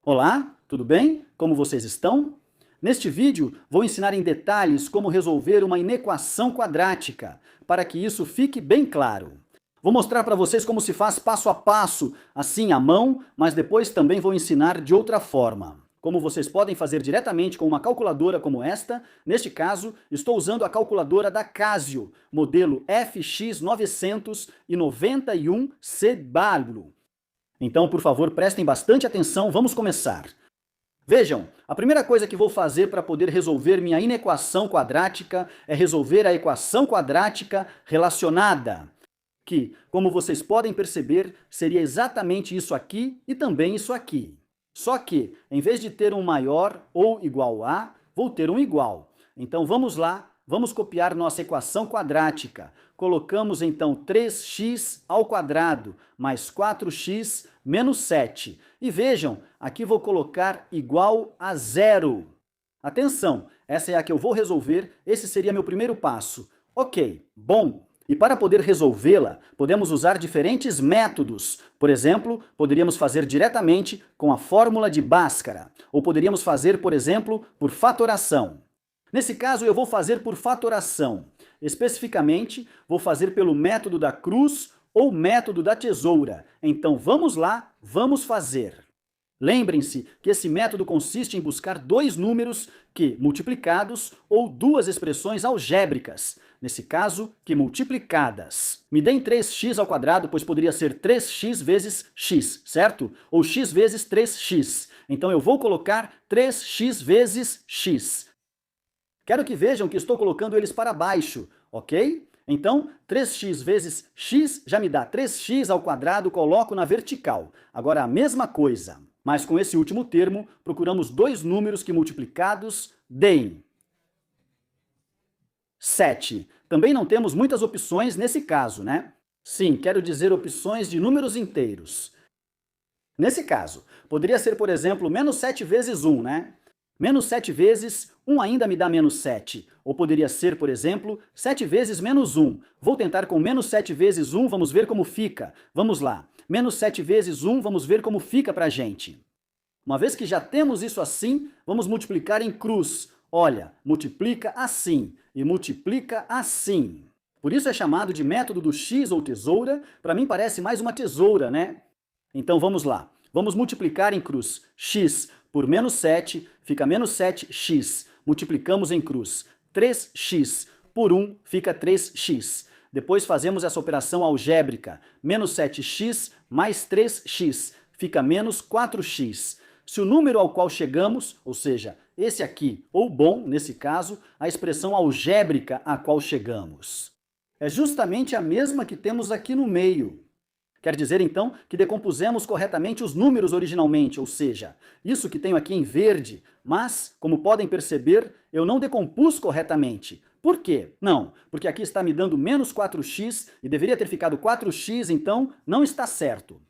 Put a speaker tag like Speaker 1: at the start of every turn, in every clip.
Speaker 1: Olá, tudo bem? Como vocês estão? Neste vídeo, vou ensinar em detalhes como resolver uma inequação quadrática, para que isso fique bem claro. Vou mostrar para vocês como se faz passo a passo, assim à mão, mas depois também vou ensinar de outra forma. Como vocês podem fazer diretamente com uma calculadora como esta, neste caso, estou usando a calculadora da Casio, modelo FX991-C-Bárbaro. Então, por favor, prestem bastante atenção, vamos começar. Vejam, a primeira coisa que vou fazer para poder resolver minha inequação quadrática é resolver a equação quadrática relacionada, que, como vocês podem perceber, seria exatamente isso aqui e também isso aqui. Só que, em vez de ter um maior ou igual a, vou ter um igual. Então vamos lá, vamos copiar nossa equação quadrática. Colocamos então 3x ao quadrado mais 4x menos 7. E vejam, aqui vou colocar igual a zero. Atenção, essa é a que eu vou resolver, esse seria meu primeiro passo. Ok, bom. E para poder resolvê-la, podemos usar diferentes métodos. Por exemplo, poderíamos fazer diretamente com a fórmula de Bhaskara, ou poderíamos fazer, por exemplo, por fatoração. Nesse caso, eu vou fazer por fatoração. Especificamente, vou fazer pelo método da cruz ou método da tesoura. Então vamos lá, vamos fazer. Lembrem-se que esse método consiste em buscar dois números que, multiplicados, ou duas expressões algébricas, nesse caso, que multiplicadas. Me deem 3x ao quadrado, pois poderia ser 3x vezes x, certo? Ou x vezes 3x. Então eu vou colocar 3x vezes x. Quero que vejam que estou colocando eles para baixo, ok? Então, 3x vezes x já me dá 3x ao quadrado, coloco na vertical. Agora a mesma coisa, mas com esse último termo, procuramos dois números que multiplicados deem 7. Também não temos muitas opções nesse caso, né? Sim, quero dizer opções de números inteiros. Nesse caso, poderia ser, por exemplo, menos 7 vezes 1, né? Menos 7 vezes 1 ainda me dá menos 7. Ou poderia ser, por exemplo, 7 vezes menos 1. Vou tentar com menos 7 vezes 1, vamos ver como fica. Vamos lá. Menos 7 vezes 1, vamos ver como fica pra gente. Uma vez que já temos isso assim, vamos multiplicar em cruz. Olha, multiplica assim e multiplica assim. Por isso é chamado de método do x ou tesoura. Para mim parece mais uma tesoura, né? Então vamos lá. Vamos multiplicar em cruz. X por menos 7 fica menos 7x. Multiplicamos em cruz. 3x por 1 fica 3x. Depois fazemos essa operação algébrica. Menos 7x mais 3x fica menos 4x. Se o número ao qual chegamos, ou seja, esse aqui, ou bom, nesse caso, a expressão algébrica a qual chegamos, é justamente a mesma que temos aqui no meio. Quer dizer, então, que decompusemos corretamente os números originalmente, ou seja, isso que tenho aqui em verde, mas, como podem perceber, eu não decompus corretamente. Por quê? Não, porque aqui está me dando menos 4x e deveria ter ficado 4x, então não está certo.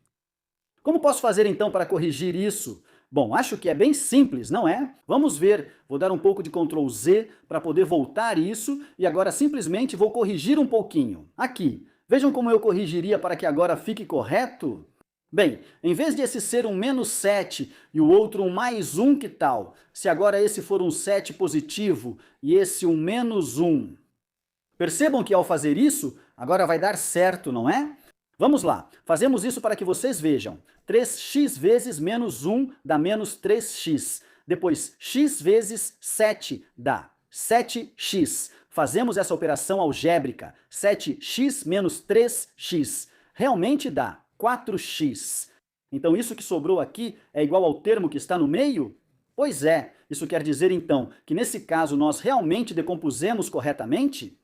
Speaker 1: Como posso fazer então para corrigir isso? Bom, acho que é bem simples, não é? Vamos ver. Vou dar um pouco de Ctrl Z para poder voltar isso e agora simplesmente vou corrigir um pouquinho. Aqui. Vejam como eu corrigiria para que agora fique correto? Bem, em vez de esse ser um menos 7 e o outro um mais 1, que tal? Se agora esse for um 7 positivo e esse um menos 1. Percebam que ao fazer isso, agora vai dar certo, não é? Vamos lá, fazemos isso para que vocês vejam. 3x vezes menos 1 dá menos 3x. Depois, x vezes 7 dá 7x. Fazemos essa operação algébrica. 7x menos 3x. Realmente dá 4x. Então isso que sobrou aqui é igual ao termo que está no meio? Pois é, isso quer dizer então que nesse caso nós realmente decompusemos corretamente?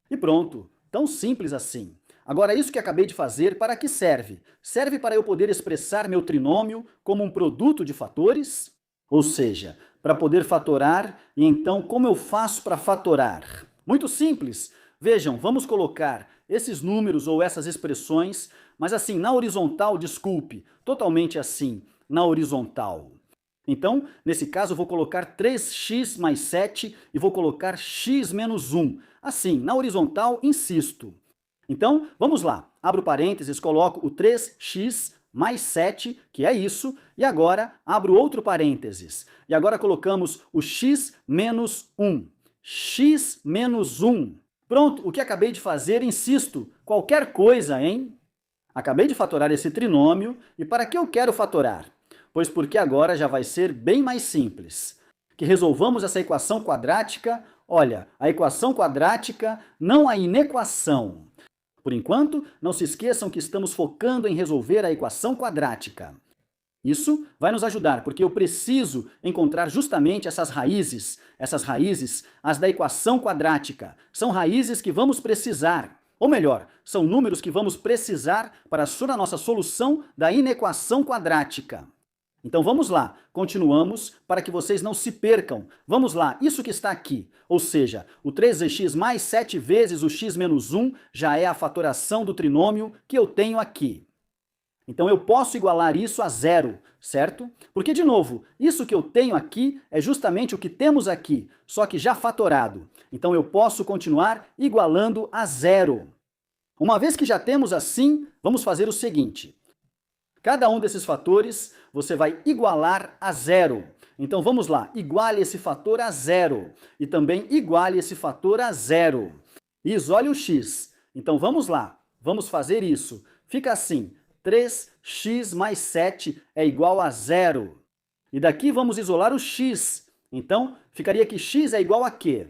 Speaker 1: E pronto, tão simples assim. Agora, isso que acabei de fazer, para que serve? Serve para eu poder expressar meu trinômio como um produto de fatores? Ou seja, para poder fatorar, e então como eu faço para fatorar? Muito simples. Vejam, vamos colocar esses números ou essas expressões, mas assim, na horizontal, desculpe, totalmente assim, na horizontal. Então, nesse caso, eu vou colocar 3x mais 7 e vou colocar x menos 1. Assim, na horizontal, insisto. Então, vamos lá. Abro parênteses, coloco o 3x mais 7, que é isso, e agora abro outro parênteses. E agora colocamos o x menos 1. X menos 1. Pronto, o que acabei de fazer, insisto, qualquer coisa, hein? Acabei de fatorar esse trinômio, e para que eu quero fatorar? Pois porque agora já vai ser bem mais simples. Que resolvamos essa equação quadrática, olha, a equação quadrática, não a inequação. Por enquanto, não se esqueçam que estamos focando em resolver a equação quadrática. Isso vai nos ajudar, porque eu preciso encontrar justamente essas raízes, as da equação quadrática. São raízes que vamos precisar, ou melhor, são números que vamos precisar para a nossa solução da inequação quadrática. Então vamos lá, continuamos para que vocês não se percam. Vamos lá, isso que está aqui, ou seja, o 3x mais 7 vezes o x menos 1 já é a fatoração do trinômio que eu tenho aqui. Então eu posso igualar isso a zero, certo? Porque, de novo, isso que eu tenho aqui é justamente o que temos aqui, só que já fatorado. Então eu posso continuar igualando a zero. Uma vez que já temos assim, vamos fazer o seguinte. Cada um desses fatores você vai igualar a zero. Então vamos lá, iguale esse fator a zero. E também iguale esse fator a zero. E isole o x. Então vamos lá, vamos fazer isso. Fica assim, 3x mais 7 é igual a zero. E daqui vamos isolar o x. Então ficaria que x é igual a quê?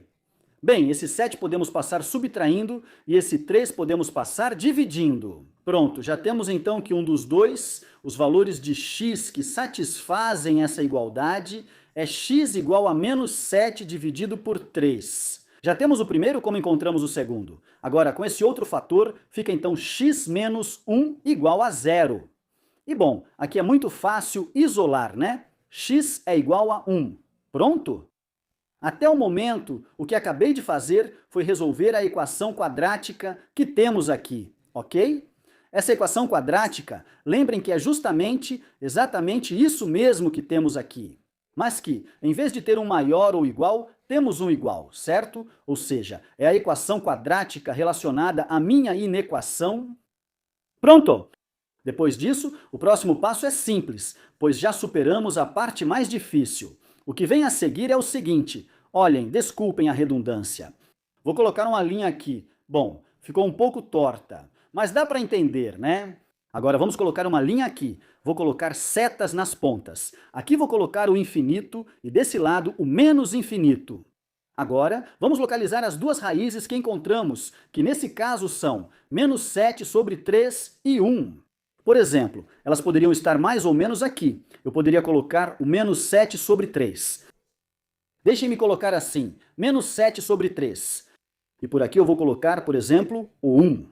Speaker 1: Bem, esse 7 podemos passar subtraindo e esse 3 podemos passar dividindo. Pronto, já temos então que um dos dois, os valores de x que satisfazem essa igualdade, é x igual a menos 7 dividido por 3. Já temos o primeiro, como encontramos o segundo. Agora, com esse outro fator, fica então x menos 1 igual a zero. E bom, aqui é muito fácil isolar, né? X é igual a 1. Pronto? Até o momento, o que acabei de fazer foi resolver a equação quadrática que temos aqui, ok? Essa equação quadrática, lembrem que é exatamente isso mesmo que temos aqui. Mas que, em vez de ter um maior ou igual, temos um igual, certo? Ou seja, é a equação quadrática relacionada à minha inequação. Pronto! Depois disso, o próximo passo é simples, pois já superamos a parte mais difícil. O que vem a seguir é o seguinte, olhem, desculpem a redundância. Vou colocar uma linha aqui. Bom, ficou um pouco torta, mas dá para entender, né? Agora vamos colocar uma linha aqui. Vou colocar setas nas pontas. Aqui vou colocar o infinito e desse lado o menos infinito. Agora, vamos localizar as duas raízes que encontramos, que nesse caso são menos 7 sobre 3 e 1. Por exemplo, elas poderiam estar mais ou menos aqui. Eu poderia colocar o menos 7 sobre 3. Deixem-me colocar assim, menos 7 sobre 3. E por aqui eu vou colocar, por exemplo, o 1.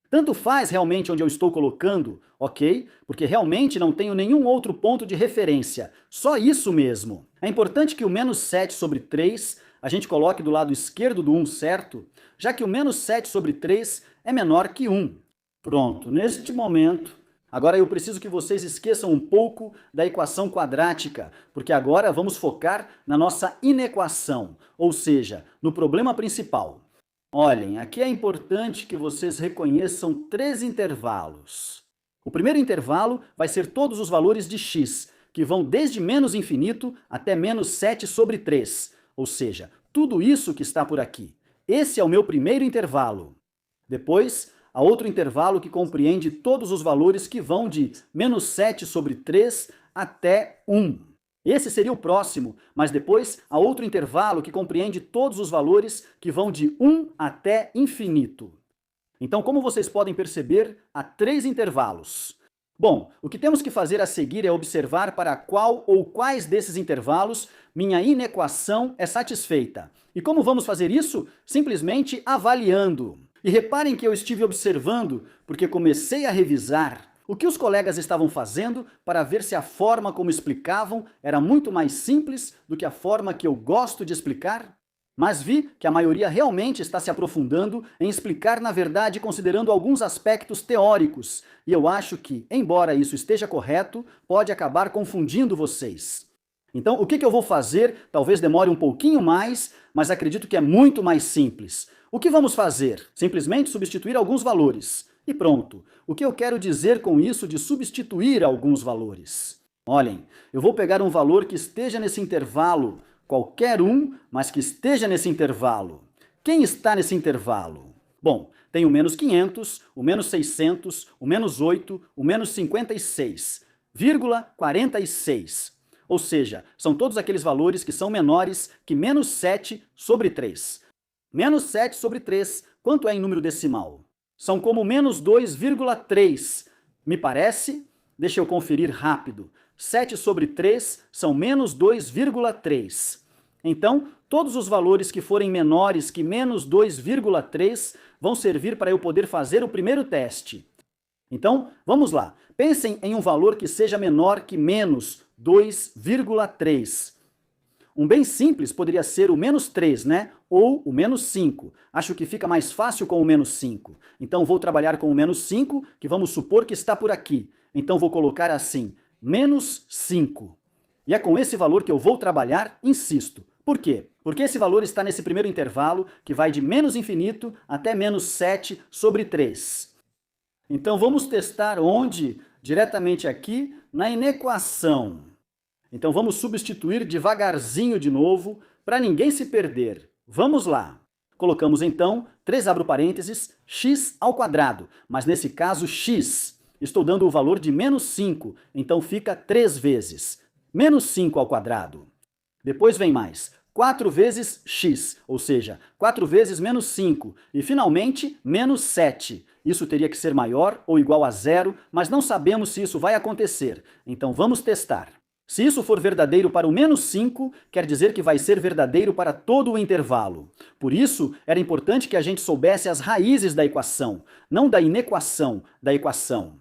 Speaker 1: Tanto faz realmente onde eu estou colocando, ok? Porque realmente não tenho nenhum outro ponto de referência. Só isso mesmo. É importante que o menos 7 sobre 3 a gente coloque do lado esquerdo do 1, certo? Já que o menos 7 sobre 3 é menor que 1. Pronto, neste momento, agora eu preciso que vocês esqueçam um pouco da equação quadrática, porque agora vamos focar na nossa inequação, ou seja, no problema principal. Olhem, aqui é importante que vocês reconheçam 3 intervalos. O primeiro intervalo vai ser todos os valores de x, que vão desde menos infinito até menos 7 sobre 3, ou seja, tudo isso que está por aqui. Esse é o meu primeiro intervalo. Depois, há outro intervalo que compreende todos os valores que vão de menos 7 sobre 3 até 1. Esse seria o próximo, mas depois há outro intervalo que compreende todos os valores que vão de 1 até infinito. Então, como vocês podem perceber, há 3 intervalos. Bom, o que temos que fazer a seguir é observar para qual ou quais desses intervalos minha inequação é satisfeita. E como vamos fazer isso? Simplesmente avaliando. E reparem que eu estive observando, porque comecei a revisar o que os colegas estavam fazendo para ver se a forma como explicavam era muito mais simples do que a forma que eu gosto de explicar. Mas vi que a maioria realmente está se aprofundando em explicar, na verdade, considerando alguns aspectos teóricos. E eu acho que, embora isso esteja correto, pode acabar confundindo vocês. Então, o que eu vou fazer? Talvez demore um pouquinho mais, mas acredito que é muito mais simples. O que vamos fazer? Simplesmente substituir alguns valores. E pronto. O que eu quero dizer com isso de substituir alguns valores? Olhem, eu vou pegar um valor que esteja nesse intervalo, qualquer um, mas que esteja nesse intervalo. Quem está nesse intervalo? Bom, tem o menos 500, o menos 600, o menos 8, o menos 56, vírgula 46. Ou seja, são todos aqueles valores que são menores que menos 7 sobre 3. Menos 7 sobre 3, quanto é em número decimal? São como menos 2,3. Me parece? Deixa eu conferir rápido. 7 sobre 3 são menos 2,3. Então, todos os valores que forem menores que menos 2,3 vão servir para eu poder fazer o primeiro teste. Então, vamos lá. Pensem em um valor que seja menor que menos 2,3. Um bem simples poderia ser o menos 3, né? Ou o menos 5. Acho que fica mais fácil com o menos 5. Então, vou trabalhar com o menos 5, que vamos supor que está por aqui. Então, vou colocar assim, menos 5. E é com esse valor que eu vou trabalhar, insisto. Por quê? Porque esse valor está nesse primeiro intervalo, que vai de menos infinito até menos 7 sobre 3. Então, vamos testar onde? Diretamente aqui, na inequação. Então, vamos substituir devagarzinho de novo, para ninguém se perder. Vamos lá. Colocamos, então, 3 abro parênteses, x ao quadrado. Mas, nesse caso, x. Estou dando o valor de menos 5, então fica 3 vezes. Menos 5 ao quadrado. Depois vem mais. 4 vezes x, ou seja, 4 vezes menos 5. E, finalmente, menos 7. Isso teria que ser maior ou igual a zero, mas não sabemos se isso vai acontecer. Então, vamos testar. Se isso for verdadeiro para o menos 5, quer dizer que vai ser verdadeiro para todo o intervalo. Por isso, era importante que a gente soubesse as raízes da equação, não da inequação da equação.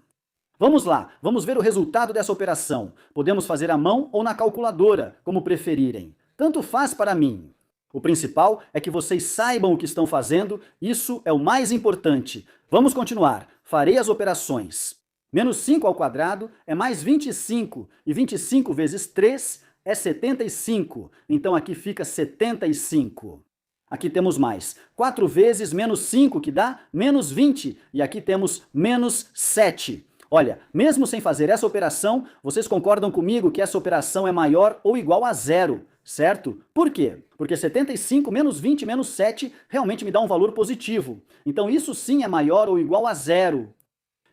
Speaker 1: Vamos lá, vamos ver o resultado dessa operação. Podemos fazer à mão ou na calculadora, como preferirem. Tanto faz para mim. O principal é que vocês saibam o que estão fazendo, isso é o mais importante. Vamos continuar. Farei as operações. Menos 5 ao quadrado é mais 25, e 25 vezes 3 é 75. Então aqui fica 75. Aqui temos mais 4 vezes menos 5, que dá menos 20, e aqui temos menos 7. Olha, mesmo sem fazer essa operação, vocês concordam comigo que essa operação é maior ou igual a zero, certo? Por quê? Porque 75 menos 20 menos 7 realmente me dá um valor positivo. Então isso sim é maior ou igual a zero.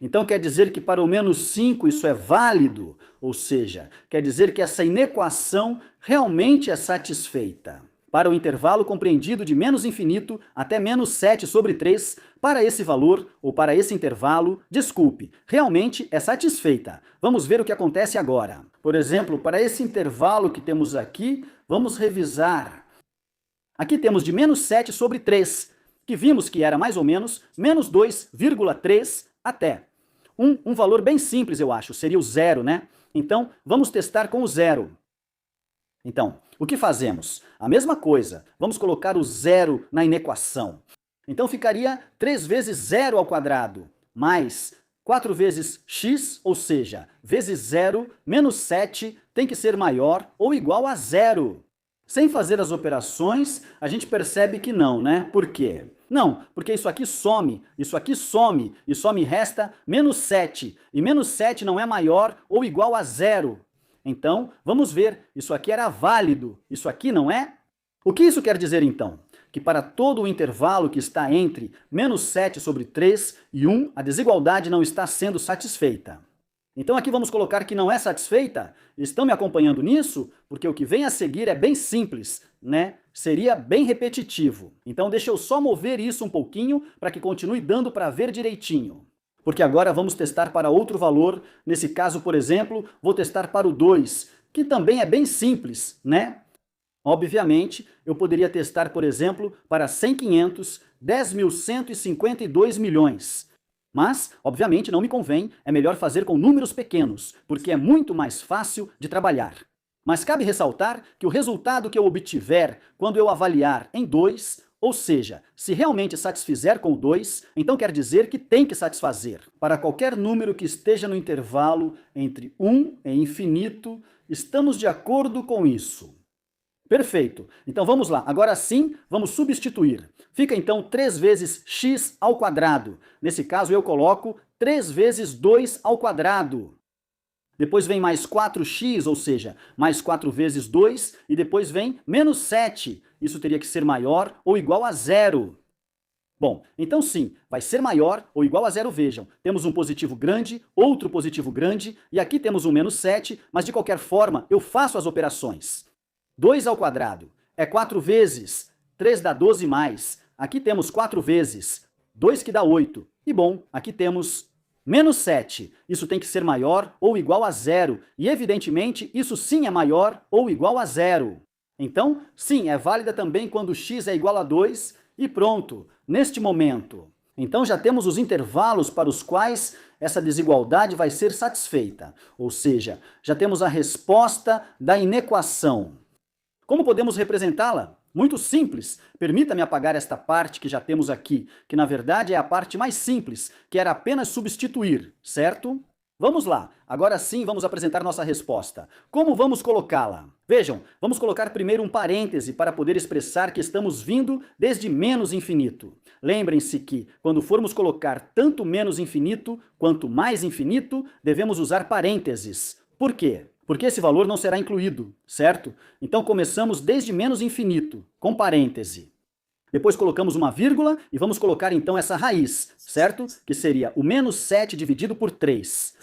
Speaker 1: Então quer dizer que para o menos 5 isso é válido, ou seja, quer dizer que essa inequação realmente é satisfeita. Para o intervalo compreendido de menos infinito até menos 7 sobre 3, para esse valor, ou para esse intervalo, desculpe, realmente é satisfeita. Vamos ver o que acontece agora. Por exemplo, para esse intervalo que temos aqui, vamos revisar. Aqui temos de menos 7 sobre 3, que vimos que era mais ou menos menos 2,3 até. Um valor bem simples, eu acho, seria o zero, né? Então, vamos testar com o zero. Então, o que fazemos? A mesma coisa, vamos colocar o zero na inequação. Então ficaria 3 vezes zero ao quadrado, mais 4 vezes x, ou seja, vezes zero, menos 7, tem que ser maior ou igual a zero. Sem fazer as operações, a gente percebe que não, né? Por quê? Não, porque isso aqui some, e só me resta menos 7, e menos 7 não é maior ou igual a zero. Então, vamos ver, isso aqui era válido, isso aqui não é? O que isso quer dizer então? Que para todo o intervalo que está entre menos 7 sobre 3 e 1, a desigualdade não está sendo satisfeita. Então aqui vamos colocar que não é satisfeita? Estão me acompanhando nisso? Porque o que vem a seguir é bem simples, né? Seria bem repetitivo. Então deixa eu só mover isso um pouquinho para que continue dando para ver direitinho. Porque agora vamos testar para outro valor. Nesse caso, por exemplo, vou testar para o 2, que também é bem simples, né? Obviamente, eu poderia testar, por exemplo, para 100, 500, 10.152 milhões. Mas, obviamente, não me convém, é melhor fazer com números pequenos, porque é muito mais fácil de trabalhar. Mas cabe ressaltar que o resultado que eu obtiver quando eu avaliar em 2, ou seja, se realmente satisfizer com o 2, então quer dizer que tem que satisfazer. Para qualquer número que esteja no intervalo entre 1 e infinito, estamos de acordo com isso. Perfeito. Então vamos lá. Agora sim, vamos substituir. Fica então 3 vezes x ao quadrado. Nesse caso eu coloco 3 vezes 2 ao quadrado. Depois vem mais 4x, ou seja, mais 4 vezes 2, e depois vem menos 7. Isso teria que ser maior ou igual a zero. Bom, então sim, vai ser maior ou igual a zero, vejam. Temos um positivo grande, outro positivo grande, e aqui temos um menos 7, mas de qualquer forma eu faço as operações. 2 ao quadrado é 4 vezes, 3 dá 12 mais. Aqui temos 4 vezes, 2 que dá 8. E bom, aqui temos menos 7. Isso tem que ser maior ou igual a zero. E evidentemente isso sim é maior ou igual a zero. Então, sim, é válida também quando x é igual a 2 e pronto, neste momento. Então já temos os intervalos para os quais essa desigualdade vai ser satisfeita. Ou seja, já temos a resposta da inequação. Como podemos representá-la? Muito simples. Permita-me apagar esta parte que já temos aqui, que na verdade é a parte mais simples, que era apenas substituir, certo? Vamos lá, agora sim vamos apresentar nossa resposta. Como vamos colocá-la? Vejam, vamos colocar primeiro um parêntese para poder expressar que estamos vindo desde menos infinito. Lembrem-se que, quando formos colocar tanto menos infinito quanto mais infinito, devemos usar parênteses. Por quê? Porque esse valor não será incluído, certo? Então começamos desde menos infinito, com parêntese. Depois colocamos uma vírgula e vamos colocar então essa raiz, certo? Que seria o menos 7 dividido por 3.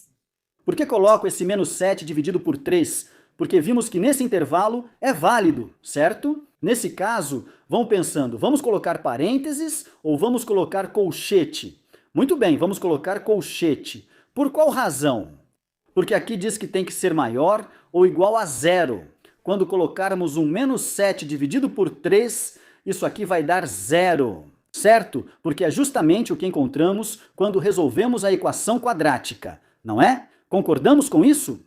Speaker 1: Por que coloco esse menos 7 dividido por 3? Porque vimos que nesse intervalo é válido, certo? Nesse caso, vão pensando, vamos colocar parênteses ou vamos colocar colchete? Muito bem, vamos colocar colchete. Por qual razão? Porque aqui diz que tem que ser maior ou igual a zero. Quando colocarmos um menos 7 dividido por 3, isso aqui vai dar zero, certo? Porque é justamente o que encontramos quando resolvemos a equação quadrática, não é? Concordamos com isso?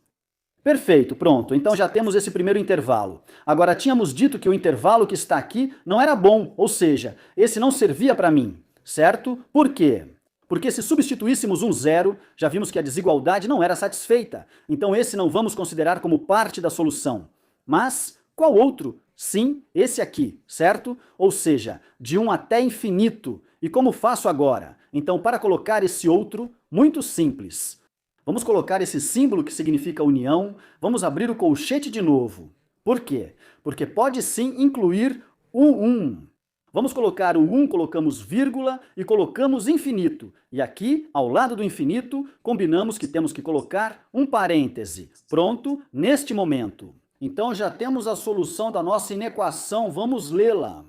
Speaker 1: Perfeito, pronto. Então já temos esse primeiro intervalo. Agora, tínhamos dito que o intervalo que está aqui não era bom, ou seja, esse não servia para mim, certo? Por quê? Porque se substituíssemos um zero, já vimos que a desigualdade não era satisfeita. Então esse não vamos considerar como parte da solução. Mas qual outro? Sim, esse aqui, certo? Ou seja, de 1 até infinito. E como faço agora? Então, para colocar esse outro, muito simples. Vamos colocar esse símbolo que significa união, vamos abrir o colchete de novo. Por quê? Porque pode sim incluir o 1. Vamos colocar o 1, colocamos vírgula e colocamos infinito. E aqui, ao lado do infinito, combinamos que temos que colocar um parêntese. Pronto, neste momento. Então já temos a solução da nossa inequação, vamos lê-la.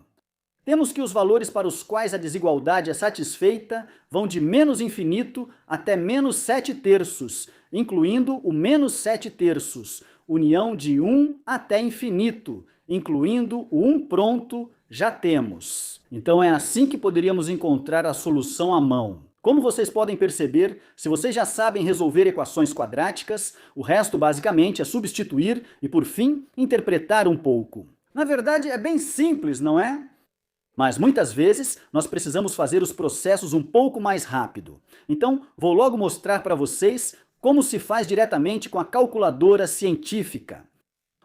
Speaker 1: Temos que os valores para os quais a desigualdade é satisfeita vão de menos infinito até menos 7 terços, incluindo o menos 7 terços, união de 1 até infinito, incluindo o 1 pronto, já temos. Então é assim que poderíamos encontrar a solução à mão. Como vocês podem perceber, se vocês já sabem resolver equações quadráticas, o resto basicamente é substituir e, por fim, interpretar um pouco. Na verdade, é bem simples, não é? Mas muitas vezes nós precisamos fazer os processos um pouco mais rápido. Então, vou logo mostrar para vocês como se faz diretamente com a calculadora científica.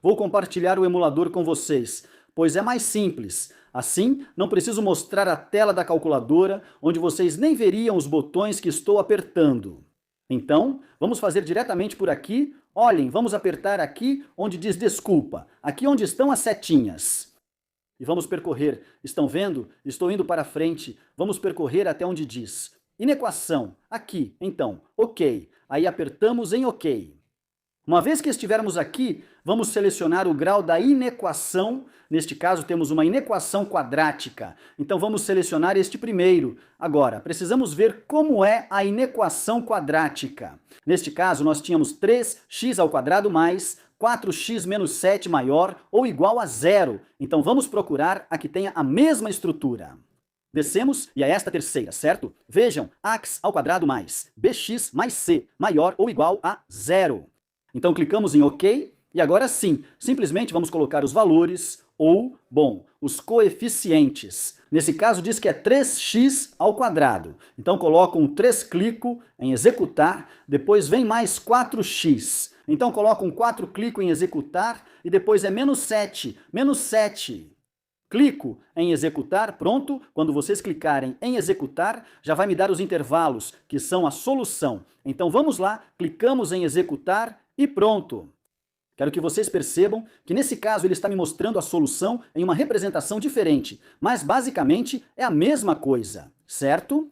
Speaker 1: Vou compartilhar o emulador com vocês, pois é mais simples. Assim, não preciso mostrar a tela da calculadora, onde vocês nem veriam os botões que estou apertando. Então, vamos fazer diretamente por aqui. Olhem, vamos apertar aqui onde diz desculpa, aqui onde estão as setinhas. E vamos percorrer. Estão vendo? Estou indo para frente. Vamos percorrer até onde diz inequação. Aqui, então, ok. Aí apertamos em ok. Uma vez que estivermos aqui, vamos selecionar o grau da inequação. Neste caso, temos uma inequação quadrática. Então, vamos selecionar este primeiro. Agora, precisamos ver como é a inequação quadrática. Neste caso, nós tínhamos 3x² mais 4x menos 7 maior ou igual a zero. Então, vamos procurar a que tenha a mesma estrutura. Descemos e é esta terceira, certo? Vejam, ax² mais bx mais c maior ou igual a zero. Então clicamos em OK e agora sim, simplesmente vamos colocar os valores ou, bom, os coeficientes. Nesse caso diz que é 3x². Então coloco um 3, clico em executar, depois vem mais 4x. Então coloco um 4, clico em executar e depois é menos 7, menos 7. Clico em executar, pronto. Quando vocês clicarem em executar, já vai me dar os intervalos, que são a solução. Então vamos lá, clicamos em executar e pronto. Quero que vocês percebam que nesse caso ele está me mostrando a solução em uma representação diferente, mas basicamente é a mesma coisa, certo?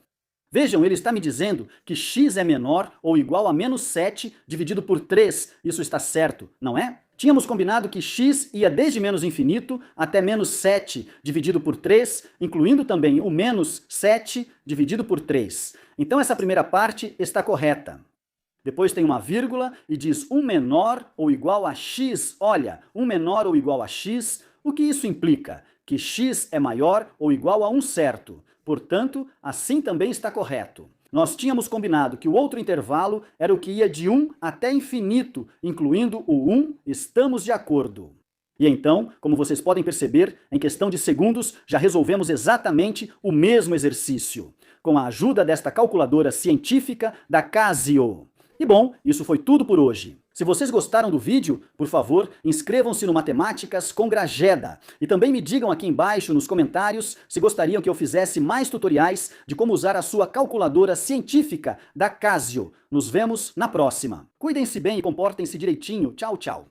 Speaker 1: Vejam, ele está me dizendo que x é menor ou igual a menos 7 dividido por 3. Isso está certo, não é? Tínhamos combinado que x ia desde menos infinito até menos 7 dividido por 3, incluindo também o menos 7 dividido por 3. Então essa primeira parte está correta. Depois tem uma vírgula e diz 1 menor ou igual a x. Olha, 1 menor ou igual a x, o que isso implica? Que x é maior ou igual a 1 certo. Portanto, assim também está correto. Nós tínhamos combinado que o outro intervalo era o que ia de 1 até infinito, incluindo o 1, estamos de acordo. E então, como vocês podem perceber, em questão de segundos já resolvemos exatamente o mesmo exercício, com a ajuda desta calculadora científica da Casio. E bom, isso foi tudo por hoje. Se vocês gostaram do vídeo, por favor, inscrevam-se no Matemáticas com Grageda. E também me digam aqui embaixo nos comentários se gostariam que eu fizesse mais tutoriais de como usar a sua calculadora científica da Casio. Nos vemos na próxima. Cuidem-se bem e comportem-se direitinho. Tchau, tchau.